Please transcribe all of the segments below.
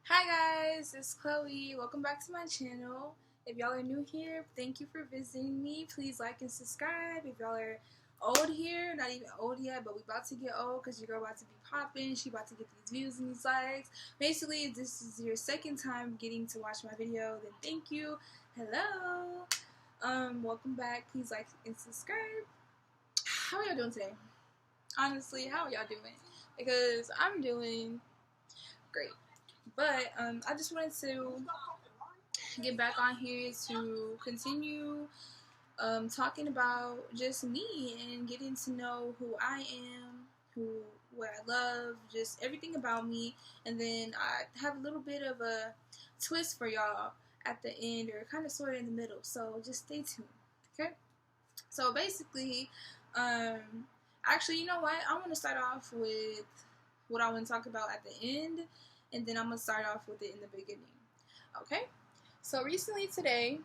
Hi guys, it's Chloe. Welcome back to my channel. If y'all are new here, thank you for visiting me. Please like and subscribe. If y'all are old here, not even old yet, but we about to get old because your girl about to be popping. She about to get these views and these likes. Basically, if this is your second time getting to watch my video, then thank you. Hello. Welcome back. Please like and subscribe. How are y'all doing today? Honestly, how are y'all doing? Because I'm doing great. But I just wanted to get back on here to continue talking about just me and getting to know who I am, what I love, just everything about me. And then I have a little bit of a twist for y'all at the end, or kind of sort of in the middle. So just stay tuned, okay? So basically, actually, you know what? I want to start off with what I want to talk about at the end, and then I'm going to start off with it in the beginning. Okay? So recently today,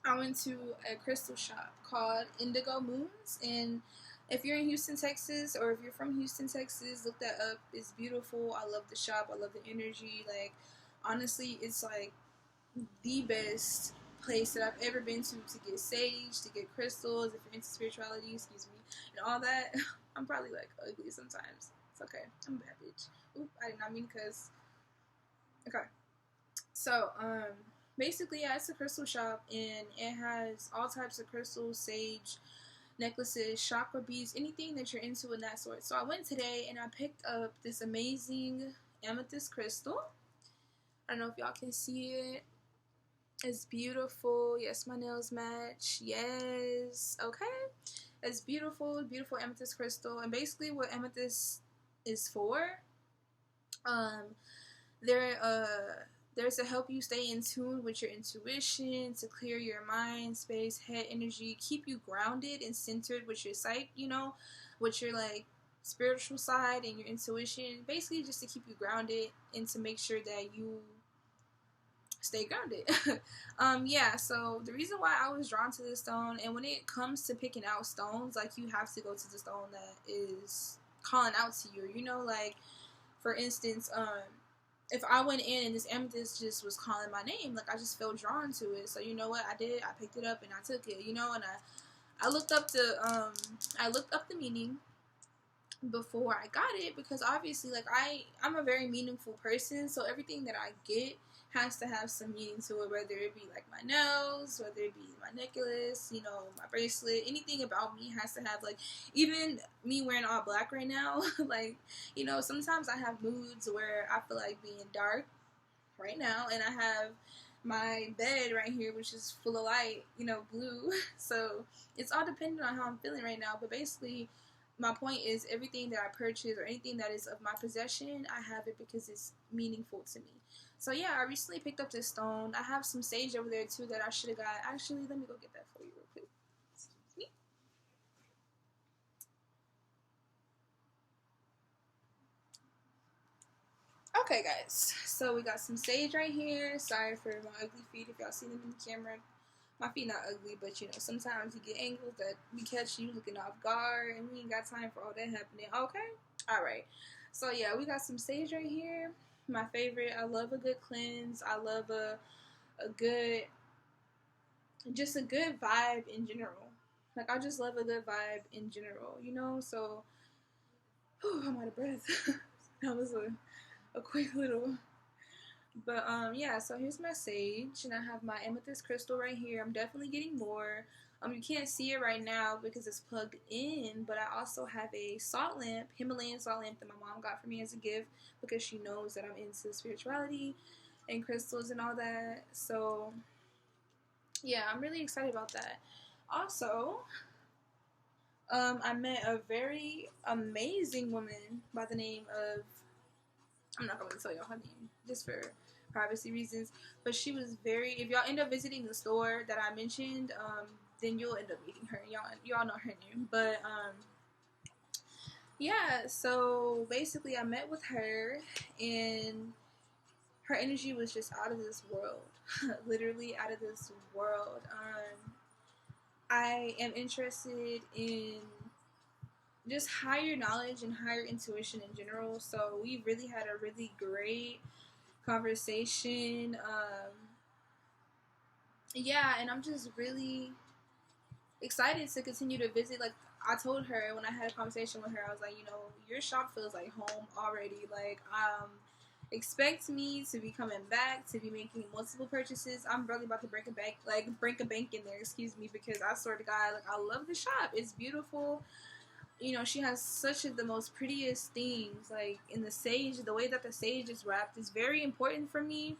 I went to a crystal shop called Indigo Moons, and if you're in Houston, Texas, or if you're from Houston, Texas, look that up. It's beautiful. I love the shop. I love the energy. Like, honestly, it's like the best place that I've ever been to get sage, to get crystals, if you're into spirituality, excuse me, and all that. I'm probably like ugly sometimes. It's okay. I'm a bad bitch. Oop, I did not mean to cuss. Okay. So, basically, yeah, it's a crystal shop, and it has all types of crystals, sage, necklaces, chakra beads, anything that you're into in that sort. So I went today and I picked up this amazing amethyst crystal. I don't know if y'all can see it. It's beautiful. Yes, my nails match. Yes. Okay. It's beautiful, beautiful amethyst crystal. And basically what amethyst is for, um, there there's to help you stay in tune with your intuition, to clear your mind, space, head energy, keep you grounded and centered with your psyche, with your like spiritual side and your intuition. Basically just to keep you grounded and to make sure that you stay grounded. Yeah, so the reason why I was drawn to this stone, and when it comes to picking out stones, like, you have to go to the stone that is calling out to you, like, for instance, if I went in and this amethyst just was calling my name, like, I just felt drawn to it. So you know what I did? I picked it up and I took it, and I looked up the meaning before I got it, because obviously, like, I'm a very meaningful person, so everything that I get has to have some meaning to it, whether it be like my nails, whether it be my necklace, my bracelet, anything about me has to have, like, even me wearing all black right now, like, sometimes I have moods where I feel like being dark right now, and I have my bed right here, which is full of light, blue. So it's all dependent on how I'm feeling right now. But basically, my point is, everything that I purchase or anything that is of my possession, I have it because it's meaningful to me. So yeah, I recently picked up this stone. I have some sage over there too that I should have got. Actually, let me go get that for you real quick. Excuse me. Okay, guys. So we got some sage right here. Sorry for my ugly feet if y'all see them in the camera. My feet not ugly, but sometimes you get angles that we catch you looking off guard, and we ain't got time for all that happening. Okay? Alright. So yeah, we got some sage right here. My favorite. I love a good cleanse. I love a good, just a good vibe in general. Like, I just love a good vibe in general, So, whew, I'm out of breath. That was a quick little. But yeah, so here's my sage, and I have my amethyst crystal right here. I'm definitely getting more. You can't see it right now because it's plugged in, but I also have a salt lamp, Himalayan salt lamp, that my mom got for me as a gift because she knows that I'm into spirituality and crystals and all that. So yeah, I'm really excited about that. Also, I met a very amazing woman by the name of, I'm not going to tell y'all her name just for privacy reasons, but she was very, if y'all end up visiting the store that I mentioned, then you'll end up meeting her. Y'all know her name. But yeah, so basically I met with her, and her energy was just out of this world. Literally out of this world. I am interested in just higher knowledge and higher intuition in general, so we really had a really great conversation. Yeah, and I'm just really excited to continue to visit. Like I told her when I had a conversation with her, I was like, you know, your shop feels like home already. Like expect me to be coming back, to be making multiple purchases. I'm really about to break a bank in there, excuse me, because I swear to God, like I love the shop. It's beautiful. You know, she has the most prettiest things. Like in the sage, the way that the sage is wrapped is very important for me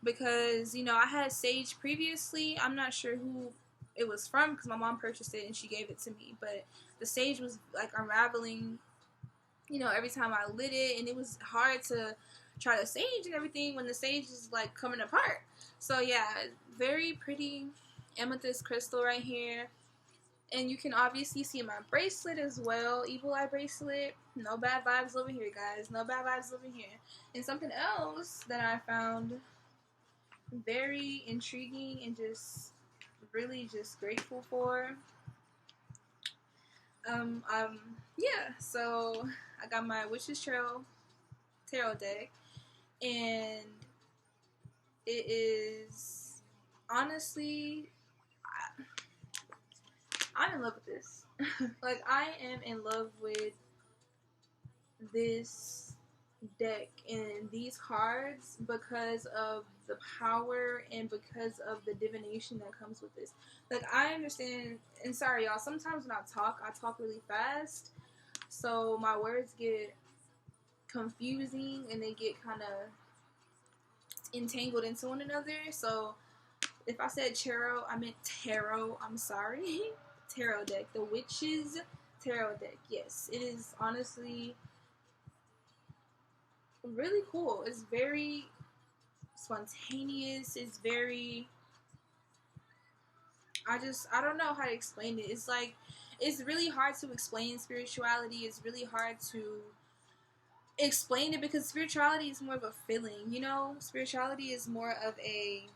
because, you know, I had sage previously. I'm not sure who it was from because my mom purchased it and she gave it to me, but the sage was like unraveling, you know, every time I lit it, and it was hard to try the sage and everything when the sage is like coming apart. So yeah, very pretty amethyst crystal right here. And you can obviously see my bracelet as well, Evil Eye bracelet. No bad vibes over here, guys. No bad vibes over here. And something else that I found very intriguing and just really just grateful for. Yeah, so I got my Witch's Tarot deck, and it is honestly, I'm in love with this. Like, I am in love with this deck and these cards because of the power and because of the divination that comes with this. Like, I understand, and sorry y'all, sometimes when I talk really fast, so my words get confusing and they get kind of entangled into one another. So if I said tarot, I meant tarot. I'm sorry. Tarot deck. The Witch's Tarot deck. Yes, it is honestly really cool. It's very spontaneous. It's very, I don't know how to explain it. It's like, it's really hard to explain spirituality. It's really hard to explain it because spirituality is more of a feeling, you know? Spirituality is more of a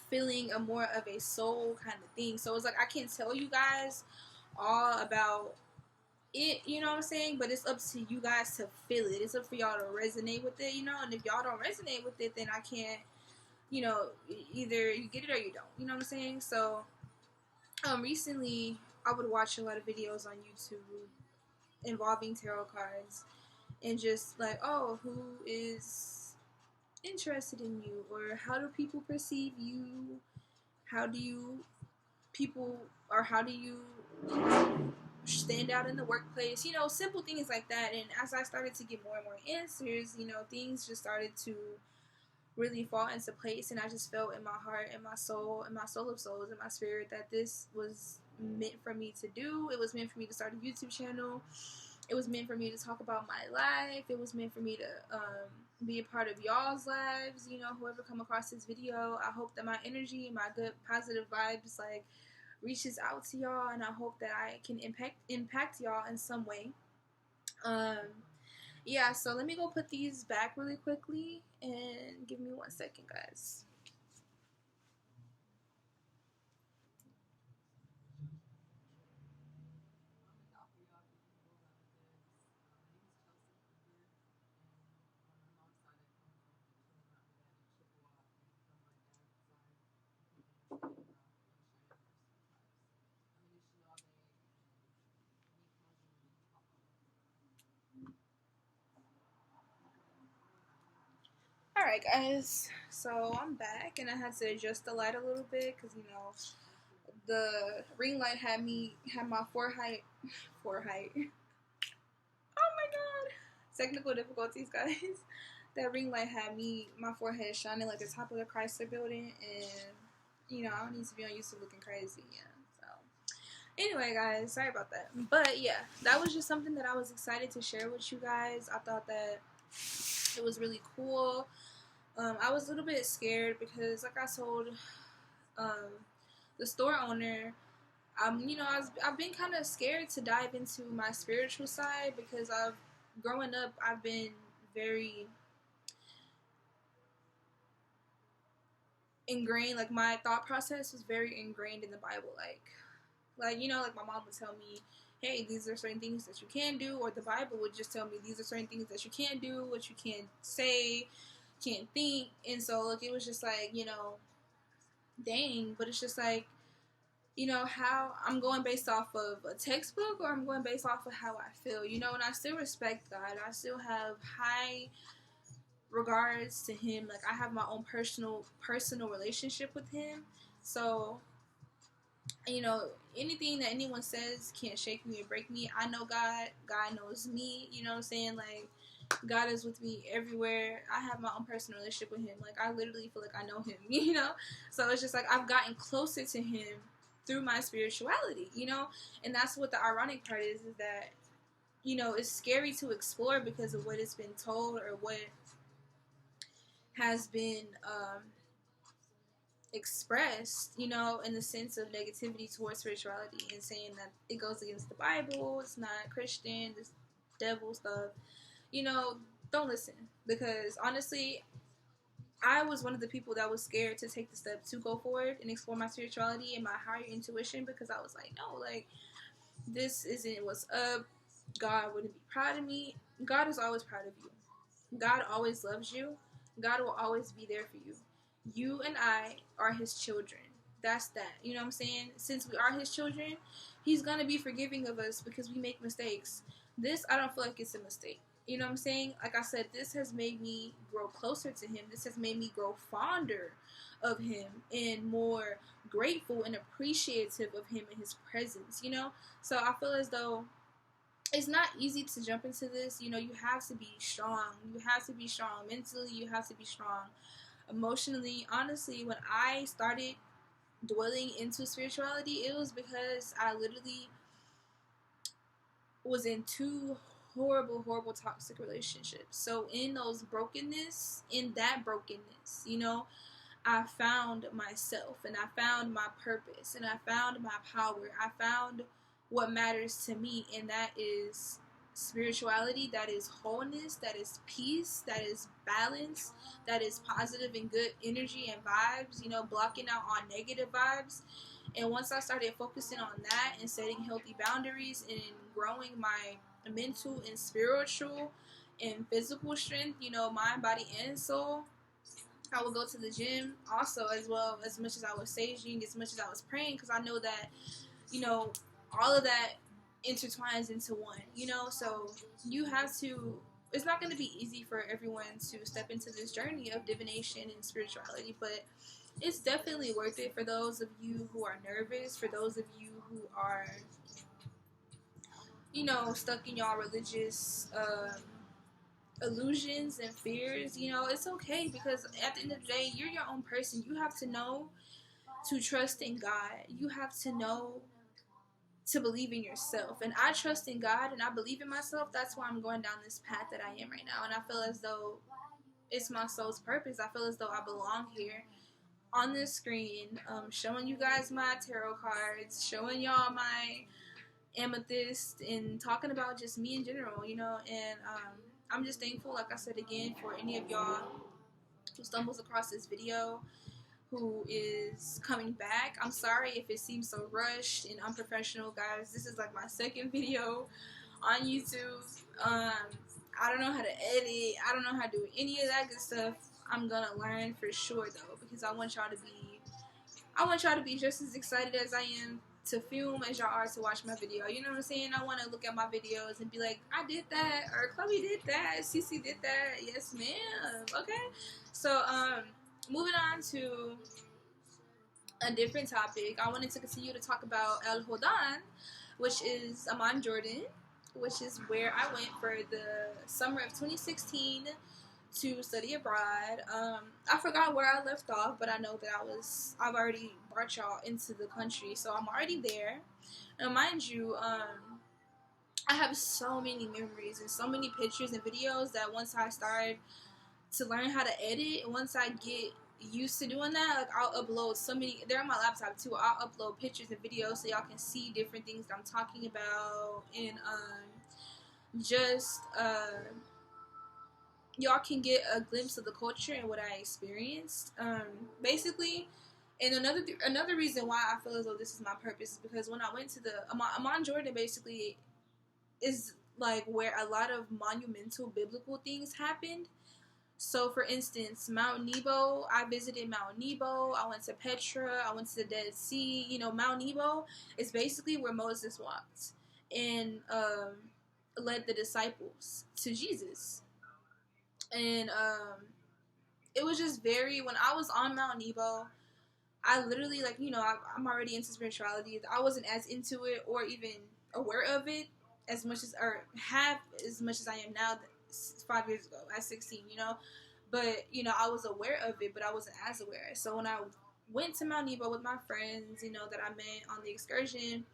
feeling, a more of a soul kind of thing. So it's like I can't tell you guys all about it, you know what I'm saying? But it's up to you guys to feel it. It's up for y'all to resonate with it, you know? And if y'all don't resonate with it, then I can't, you know, either you get it or you don't. You know what I'm saying? So recently I would watch a lot of videos on YouTube involving tarot cards and just like, oh, who is interested in you, or how do people perceive you, how do you people, or how do you stand out in the workplace, you know, simple things like that. And as I started to get more and more answers, you know, things just started to really fall into place, and I just felt in my heart and my soul and my soul of souls and my spirit that this was meant for me to do. It was meant for me to start a YouTube channel. It was meant for me to talk about my life. It was meant for me to be a part of y'all's lives. You know, whoever come across this video, I hope that my energy and my good positive vibes like reaches out to y'all, and I hope that I can impact y'all in some way. Yeah, so let me go put these back really quickly, and give me 1 second, guys. Alright, guys, so I'm back, and I had to adjust the light a little bit because, you know, the ring light had my forehead. Oh my god! Technical difficulties, guys. That ring light had my forehead shining like the top of the Chrysler building, and, you know, I don't need to be on YouTube looking crazy, yeah. So, anyway, guys, sorry about that. But, yeah, that was just something that I was excited to share with you guys. I thought that it was really cool. I was a little bit scared because, like I told the store owner, you know, I've been kind of scared to dive into my spiritual side because growing up, I've been very ingrained. Like, my thought process was very ingrained in the Bible. Like, you know, like my mom would tell me, hey, these are certain things that you can do, or the Bible would just tell me these are certain things that you can't do, what you can't say, can't think. And so, like, it was just like, dang. But it's just like, how I'm going based off of a textbook, or I'm going based off of how I feel, and I still respect God. I still have high regards to him. Like, I have my own personal relationship with him. So, anything that anyone says can't shake me or break me. I know God. God knows me. You know what I'm saying? Like, God is with me everywhere. I have my own personal relationship with him. Like, I literally feel like I know him, So it's just like I've gotten closer to him through my spirituality, And that's what the ironic part is that, it's scary to explore because of what has been told or what has been expressed, in the sense of negativity towards spirituality and saying that it goes against the Bible, it's not Christian, this devil stuff. Don't listen, because honestly, I was one of the people that was scared to take the step to go forward and explore my spirituality and my higher intuition, because I was like, no, like, this isn't what's up. God wouldn't be proud of me. God is always proud of you. God always loves you. God will always be there for you. You and I are his children. That's that. You know what I'm saying? Since we are his children, he's going to be forgiving of us because we make mistakes. This, I don't feel like it's a mistake. You know what I'm saying? Like I said, this has made me grow closer to him. This has made me grow fonder of him and more grateful and appreciative of him and his presence, So I feel as though it's not easy to jump into this. You have to be strong. You have to be strong mentally. You have to be strong emotionally. Honestly, when I started dwelling into spirituality, it was because I literally was in two horrible toxic relationships. So in that brokenness, I found myself, and I found my purpose, and I found my power. I found what matters to me, and that is spirituality, that is wholeness, that is peace, that is balance, that is positive and good energy and vibes, blocking out all negative vibes. And once I started focusing on that and setting healthy boundaries and growing my mental and spiritual and physical strength, mind, body, and soul, I would go to the gym also, as well, as much as I was saging, as much as I was praying, because I know that, all of that intertwines into one, so you have to, it's not going to be easy for everyone to step into this journey of divination and spirituality, but it's definitely worth it for those of you who are nervous, for those of you who are, stuck in y'all religious, illusions and fears. It's okay, because at the end of the day, you're your own person. You have to know to trust in God. You have to know to believe in yourself. And I trust in God and I believe in myself. That's why I'm going down this path that I am right now. And I feel as though it's my soul's purpose. I feel as though I belong here on this screen, showing you guys my tarot cards, showing y'all my amethyst, and talking about just me in general, and I'm just thankful, like I said again, for any of y'all who stumbles across this video, who is coming back. I'm sorry if it seems so rushed and unprofessional, guys. This is like my second video on YouTube. I don't know how to edit. I don't know how to do any of that good stuff. I'm gonna learn for sure though, because I want y'all to be just as excited as I am to film as y'all are to watch my video. You know what I'm saying? I want to look at my videos and be like, I did that, or Chloe did that, Cece did that. Yes, ma'am. Okay. So, moving on to a different topic, I wanted to continue to talk about El Hodan, which is Amman, Jordan, which is where I went for the summer of 2016 to study abroad. I forgot where I left off, but I know that I've already brought y'all into the country, so I'm already there. Now, mind you, I have so many memories and so many pictures and videos that once I start to learn how to edit, and once I get used to doing that, like, I'll upload so many. They're on my laptop too. I'll upload pictures and videos so y'all can see different things that I'm talking about, and just y'all can get a glimpse of the culture and what I experienced. Basically, and another reason why I feel as though this is my purpose is because when I went to the Amman, Jordan, basically is like where a lot of monumental biblical things happened. So, for instance, Mount Nebo, I visited Mount Nebo. I went to Petra. I went to the Dead Sea. You know, Mount Nebo is basically where Moses walked and led the disciples to Jesus. And it was just very, when I was on Mount Nebo, I literally, like, you know, I'm already into spirituality. I wasn't as into it or even aware of it as much as, or have as much as I am now 5 years ago at 16, you know. But, you know, I was aware of it, but I wasn't as aware. So when I went to Mount Nebo with my friends, you know, that I met on the excursion,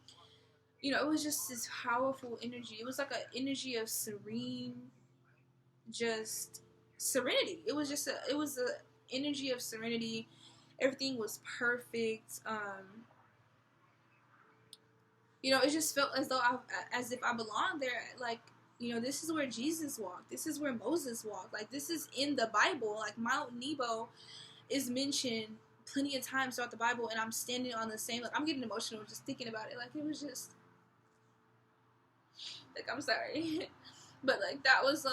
you know, it was just this powerful energy. It was like an energy of serene, just serenity. It was just it was a energy of serenity. Everything was perfect. You know, it just felt as though as if I belonged there. Like, you know, this is where Jesus walked. This is where Moses walked. Like, this is in the Bible. Like, Mount Nebo is mentioned plenty of times throughout the Bible, and I'm standing on the same. Like, I'm getting emotional just thinking about it. Like, it was just like, I'm sorry, but like that was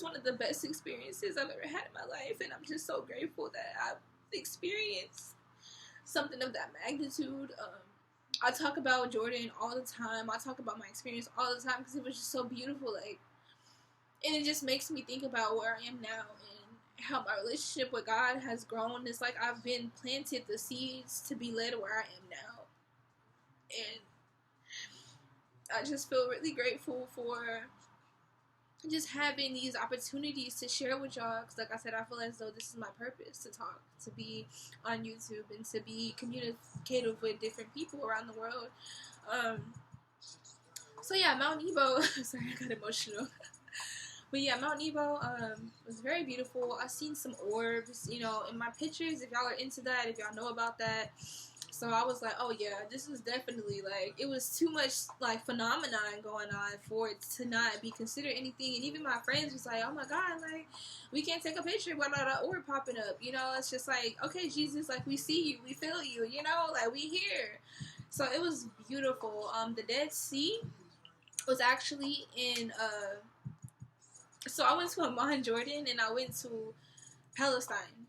one of the best experiences I've ever had in my life, and I'm just so grateful that I've experienced something of that magnitude. I talk about Jordan all the time. I talk about my experience all the time because it was just so beautiful. Like, and it just makes me think about where I am now and how my relationship with God has grown. It's like I've been planted the seeds to be led where I am now, and I just feel really grateful for just having these opportunities to share with y'all. Because, like I said, I feel as though this is my purpose, to talk, to be on YouTube, and to be communicative with different people around the world. So yeah, Mount Nebo. Sorry, I got emotional. But yeah, Mount Nebo was very beautiful. I seen some orbs, you know, in my pictures. If y'all are into that, if y'all know about that. So I was like, oh yeah, this is definitely, like, it was too much, like, phenomenon going on for it to not be considered anything. And even my friends was like, oh my God, like, we can't take a picture without an orb popping up. You know, it's just like, okay, Jesus, like, we see you, we feel you, you know, like, we here. So it was beautiful. The Dead Sea was actually in, so I went to Amman, Jordan, and I went to Palestine.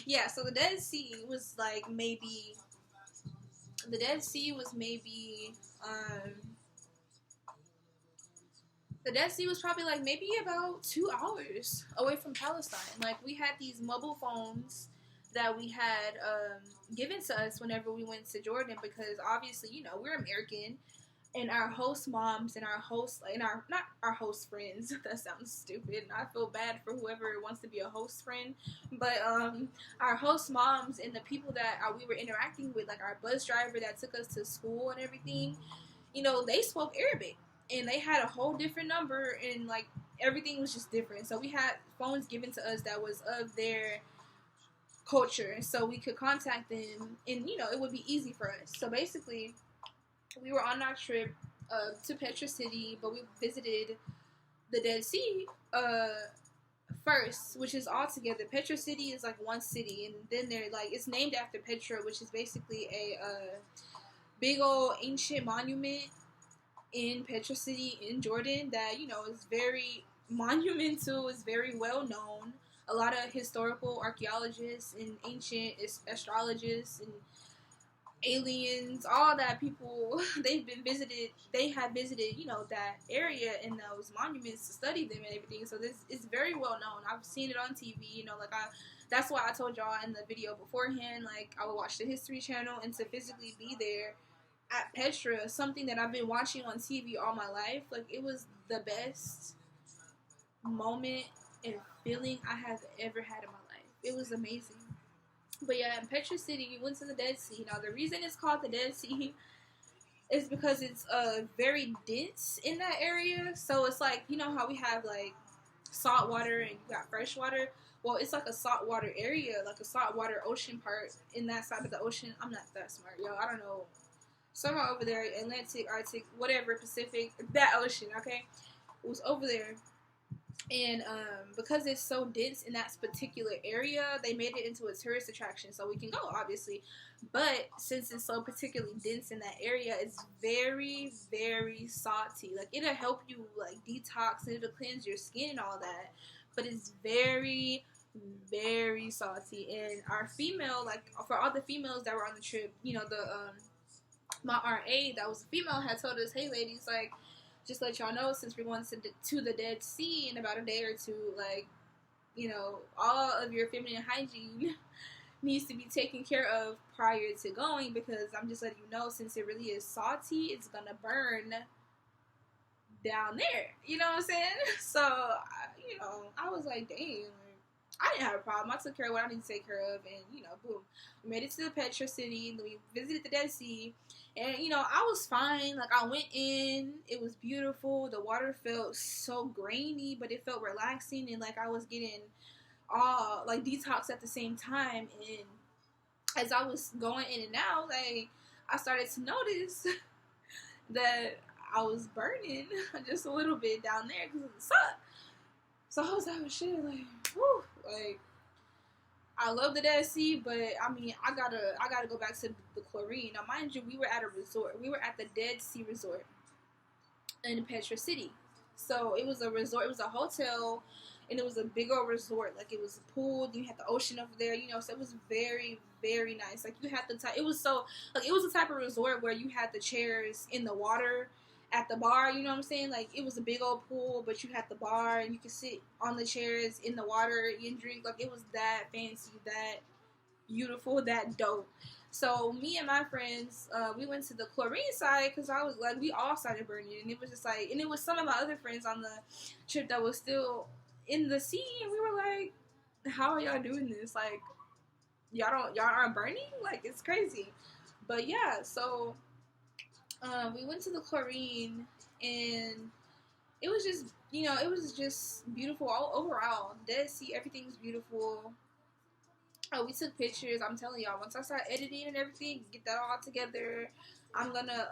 Yeah, so the Dead Sea was like maybe, um, the Dead Sea was probably like maybe about 2 hours away from Palestine. Like, we had these mobile phones that we had given to us whenever we went to Jordan, because obviously, you know, we're American, and our host moms and our host, and our, not our host friends, that sounds stupid, and I feel bad for whoever wants to be a host friend, but our host moms and the people that we were interacting with, like our bus driver that took us to school and everything, you know, they spoke Arabic, and they had a whole different number, and like everything was just different. So we had phones given to us that was of their culture, so we could contact them, and you know, it would be easy for us. So basically, we were on our trip to Petra City, but we visited the Dead Sea first, which is all together. Petra City is like one city, and then they're like, it's named after Petra, which is basically a big old ancient monument in Petra City in Jordan that, you know, is very monumental, is very well known. A lot of historical archaeologists and ancient astrologists and aliens, all that people, they have visited, you know, that area and those monuments to study them and everything. So this is very well known. I've seen it on TV, you know, like that's why I told y'all in the video beforehand, like, I would watch the History Channel, and to physically be there at Petra, something that I've been watching on TV all my life, like, it was the best moment and feeling I have ever had in my life. It was amazing. But yeah, in Petra City, we went to the Dead Sea. Now, the reason it's called the Dead Sea is because it's very dense in that area. So it's like, you know how we have like salt water and you got fresh water? Well, it's like a saltwater area, like a saltwater ocean part in that side of the ocean. I'm not that smart, yo. I don't know. Somewhere over there, Atlantic, Arctic, whatever, Pacific, that ocean, okay? It was over there. And because it's so dense in that particular area, they made it into a tourist attraction, so we can go, obviously. But since it's so particularly dense in that area, it's very, very salty. Like, it'll help you like detox and it'll cleanse your skin and all that. But it's very, very salty. And our female, like for all the females that were on the trip, you know, the my RA that was a female had told us, hey ladies, like, just let y'all know, since we're going to the Dead Sea in about a day or two, like, you know, all of your feminine hygiene needs to be taken care of prior to going, because I'm just letting you know, since it really is salty, it's gonna burn down there. You know what I'm saying? So, you know, I was like, dang. I didn't have a problem. I took care of what I need to take care of, and, you know, boom. We made it to the Petra City, and we visited the Dead Sea, and, you know, I was fine. Like, I went in, it was beautiful. The water felt so grainy, but it felt relaxing, and, like, I was getting all, like, detox at the same time, and as I was going in and out, like, I started to notice that I was burning just a little bit down there because of the sun. So I was like, oh shit, like, whew, like, I love the Dead Sea, but I mean, I gotta go back to the chlorine. Now, mind you, we were at a resort. We were at the Dead Sea Resort in Petra City. So it was a resort. It was a hotel, and it was a big old resort. Like, it was a pool. You had the ocean over there. You know, so it was very, very nice. Like, you had the type. It was so, like, it was the type of resort where you had the chairs in the water at the bar, you know what I'm saying? Like, it was a big old pool, but you had the bar, and you could sit on the chairs in the water and drink. Like, it was that fancy, that beautiful, that dope. So me and my friends, we went to the chlorine side, because I was like, we all started burning, and it was just like, and it was some of my other friends on the trip that was still in the sea, and we were like, how are y'all doing this? Like, y'all aren't burning? Like, it's crazy. But yeah, so we went to the chlorine, and it was just, you know, it was just beautiful all overall. Dead Sea, everything's beautiful. Oh, we took pictures. I'm telling y'all, once I start editing and everything, get that all together, I'm gonna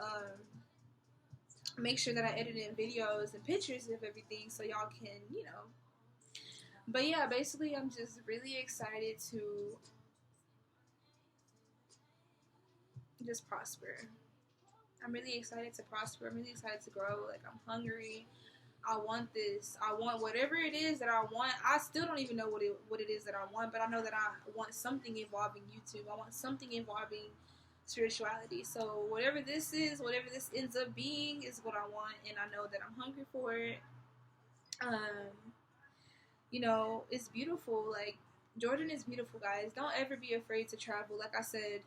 make sure that I edit in videos and pictures of everything, so y'all can, you know. But yeah, basically, I'm just really excited to just prosper. I'm really excited to prosper. I'm really excited to grow. Like, I'm hungry. I want this. I want whatever it is that I want. I still don't even know what it is that I want, but I know that I want something involving YouTube. I want something involving spirituality. So whatever this is, whatever this ends up being, is what I want, and I know that I'm hungry for it. You know, it's beautiful. Like, Jordan is beautiful, guys. Don't ever be afraid to travel. Like I said,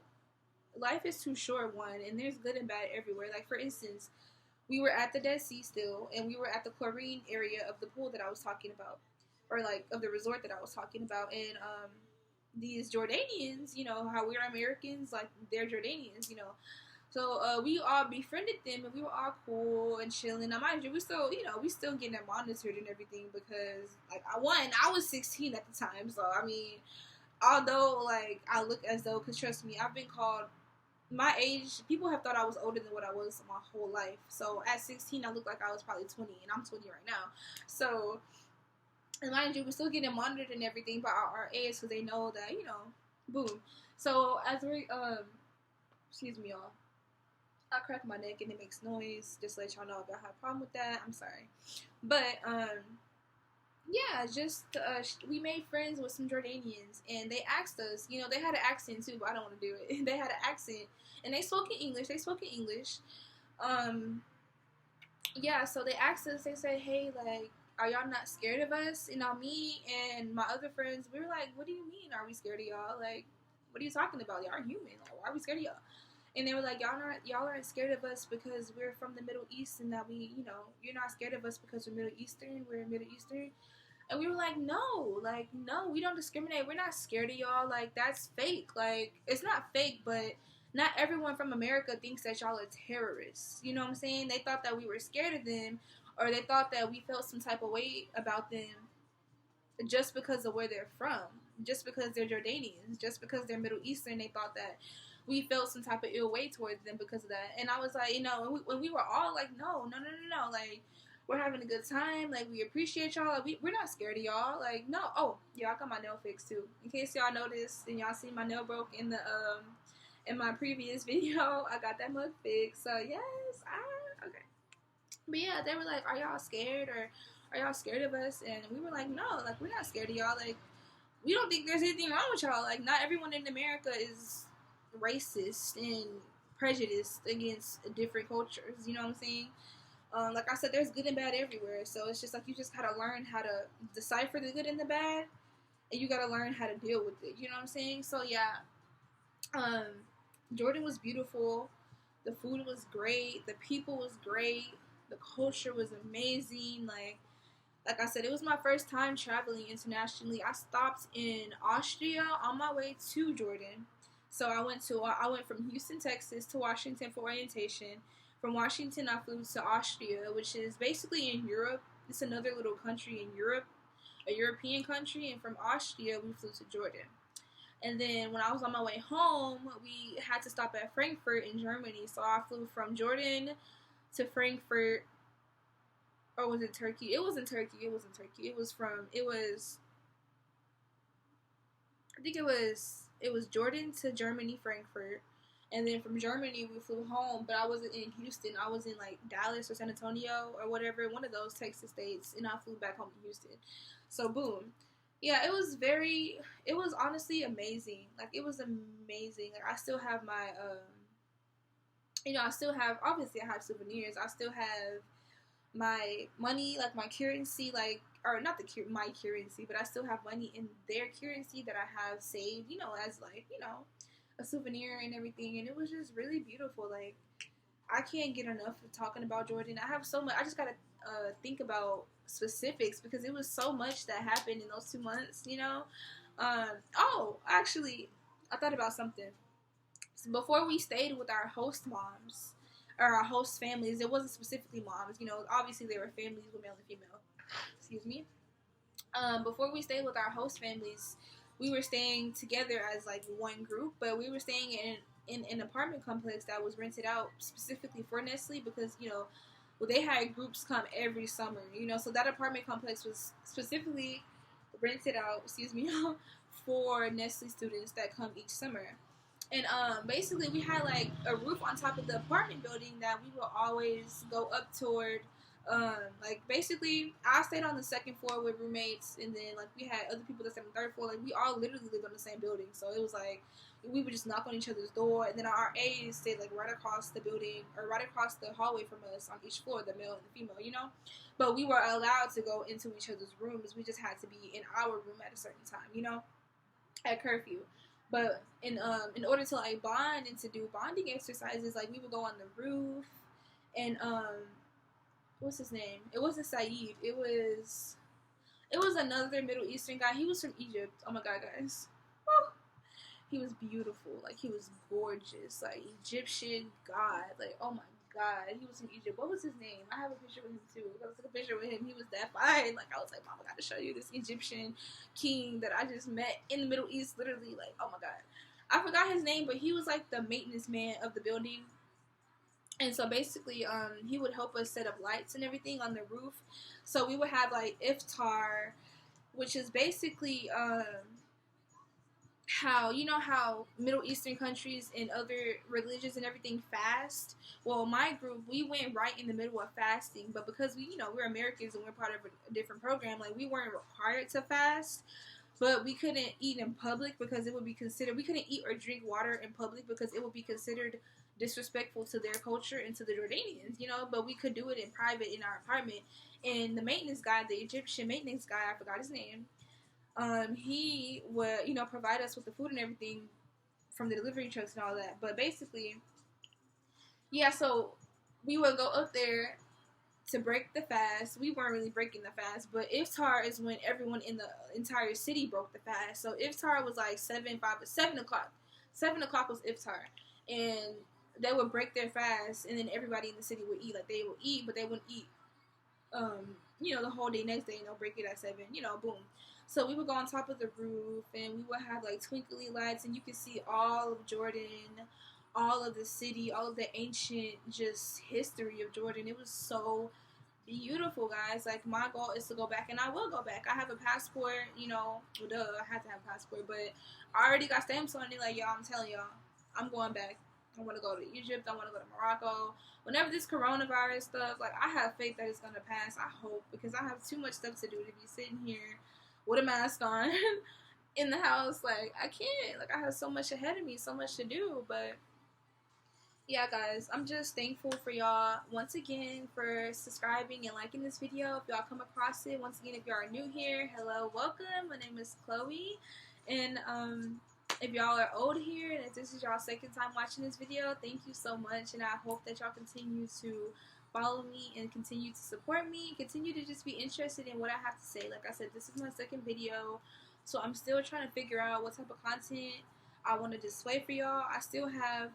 life is too short, one, and there's good and bad everywhere. Like, for instance, we were at the Dead Sea still, and we were at the chlorine area of the pool that I was talking about, or like of the resort that I was talking about, and these Jordanians, you know how we're Americans, like, they're Jordanians, you know. So we all befriended them, and we were all cool and chilling. Now, mind you, we still, you know, we still getting monitored and everything, because, like, I was 16 at the time, so I mean, although, like, I look as though, because trust me, I've been called, my age, people have thought I was older than what I was my whole life. So at 16, I looked like I was probably 20, and I'm 20 right now. So, and mind you, we're still getting monitored and everything by our age, because they know that, you know, boom. So as we, excuse me, y'all. I crack my neck and it makes noise. Just to let y'all know if y'all have a problem with that, I'm sorry. But, yeah, just we made friends with some Jordanians, and they asked us. You know, they had an accent too, but I don't want to do it. They had an accent, and they spoke in English. Yeah. So they asked us. They said, "Hey, like, are y'all not scared of us?" You know, me and my other friends, we were like, "What do you mean? Are we scared of y'all? Like, what are you talking about? Y'all are human. Like, why are we scared of y'all?" And they were like, y'all aren't scared of us because we're from the Middle East, and that we, you know, you're not scared of us because we're Middle Eastern. We're Middle Eastern. And we were like, no, we don't discriminate. We're not scared of y'all. Like, that's fake. Like, it's not fake, but not everyone from America thinks that y'all are terrorists. You know what I'm saying? They thought that we were scared of them, or they thought that we felt some type of way about them just because of where they're from, just because they're Jordanians, just because they're Middle Eastern. They thought that we felt some type of ill way towards them because of that. And I was like, you know, when we were all like, no, like, we're having a good time. Like, we appreciate y'all. Like, we're not scared of y'all. Like, no. Oh, yeah, I got my nail fixed too. In case y'all noticed and y'all see my nail broke in the in my previous video, I got that mug fixed. So yes, okay. But yeah, they were like, "Are y'all scared or are y'all scared of us?" And we were like, "No, like we're not scared of y'all. Like, we don't think there's anything wrong with y'all. Like, not everyone in America is racist and prejudiced against different cultures. You know what I'm saying?" Like I said, there's good and bad everywhere. So it's just like you just gotta learn how to decipher the good and the bad, and you gotta learn how to deal with it. You know what I'm saying? So yeah, um, Jordan was beautiful. The food was great. The people was great. The culture was amazing. Like I said, it was my first time traveling internationally. I stopped in Austria on my way to Jordan. So I went from Houston, Texas to Washington for orientation. From Washington, I flew to Austria, which is basically in Europe. It's another little country in Europe, a European country. And from Austria, we flew to Jordan. And then when I was on my way home, we had to stop at Frankfurt in Germany. So I flew from Jordan to Frankfurt. Or was it Turkey? It wasn't Turkey. It wasn't Turkey. I think it was Jordan to Germany, Frankfurt. And then from Germany, we flew home, but I wasn't in Houston. I was in like Dallas or San Antonio or whatever, one of those Texas states, and I flew back home to Houston. So boom, yeah, it was honestly amazing. Like, it was amazing. Like, I still have my, obviously I have souvenirs. I still have my money, like my currency, like, or not my currency, but I still have money in their currency that I have saved, as like, a souvenir and everything. And it was just really beautiful. Like, I can't get enough of talking about Jordan. I have so much. I just gotta think about specifics because it was so much that happened in those 2 months. Oh, actually, I thought about something. So before we stayed with our host moms or our host families, it wasn't specifically moms. Obviously they were families with male and female. Excuse me. Before we stayed with our host families, we were staying together as like one group, but we were staying in an apartment complex that was rented out specifically for Nestle because they had groups come every summer. So that apartment complex was specifically rented out. Excuse me, for Nestle students that come each summer. And basically we had like a roof on top of the apartment building that we would always go up toward. Like, basically I stayed on the second floor with roommates, and then like we had other people that stayed on the third floor. Like, we all literally lived on the same building, so it was like we would just knock on each other's door. And then our A's stayed like right across the building or right across the hallway from us on each floor, the male and the female, but we were allowed to go into each other's rooms. We just had to be in our room at a certain time, at curfew. But in order to like bond and to do bonding exercises, like we would go on the roof. And what's his name? It wasn't Saeed. It was another Middle Eastern guy. He was from Egypt. Oh my god, guys. Oh, he was beautiful. Like, he was gorgeous. Like, Egyptian god. Like, oh my god. He was from Egypt. What was his name? I have a picture with him too. I took a picture with him. He was that fine. Like, I was like, Mom, I gotta show you this Egyptian king that I just met in the Middle East. Literally, like, oh my god. I forgot his name, but he was like the maintenance man of the building. And so basically, he would help us set up lights and everything on the roof. So we would have like iftar, which is basically how Middle Eastern countries and other religions and everything fast. Well, my group, we went right in the middle of fasting, but because we're Americans and we're part of a different program, like, we weren't required to fast. But we couldn't eat in public because it would be considered, we couldn't eat or drink water in public because it would be considered disrespectful to their culture and to the Jordanians, but we could do it in private in our apartment. And the maintenance guy, the Egyptian maintenance guy, I forgot his name, he would, provide us with the food and everything from the delivery trucks and all that. But basically, yeah, so we would go up there to break the fast. We weren't really breaking the fast, but iftar is when everyone in the entire city broke the fast. So iftar was like 7 o'clock. 7 o'clock was iftar, and they would break their fast, and then everybody in the city would eat. Like, they would eat, but they wouldn't eat, the whole day next day, and they'll break it at 7, boom. So we would go on top of the roof, and we would have like twinkly lights, and you could see all of Jordan, all of the city, all of the ancient just history of Jordan. It was so beautiful, guys. Like, my goal is to go back, and I will go back. I have a passport, you know. Well, duh, I have to have a passport, but I already got stamps on it. Like, y'all, I'm telling y'all, I'm going back. I want to go to Egypt. I want to go to Morocco. Whenever this coronavirus stuff, like, I have faith that it's gonna pass. I hope, because I have too much stuff to do to be sitting here with a mask on in the house. Like, I can't. Like, I have so much ahead of me, so much to do, but yeah, guys, I'm just thankful for y'all once again for subscribing and liking this video. If y'all come across it, once again, if y'all are new here, hello, welcome. My name is Chloe, and if y'all are old here and if this is y'all second time watching this video, thank you so much, and I hope that y'all continue to follow me and continue to support me, continue to just be interested in what I have to say. Like I said, this is my second video, so I'm still trying to figure out what type of content I want to display for y'all. I still have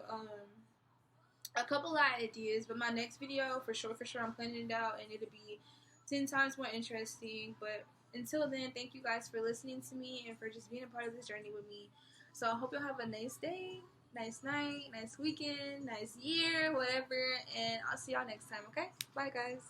a couple of ideas, but my next video, for sure, I'm planning it out, and it'll be 10 times more interesting. But until then, thank you guys for listening to me and for just being a part of this journey with me. So I hope you'll have a nice day, nice night, nice weekend, nice year, whatever, and I'll see y'all next time, okay? Bye, guys.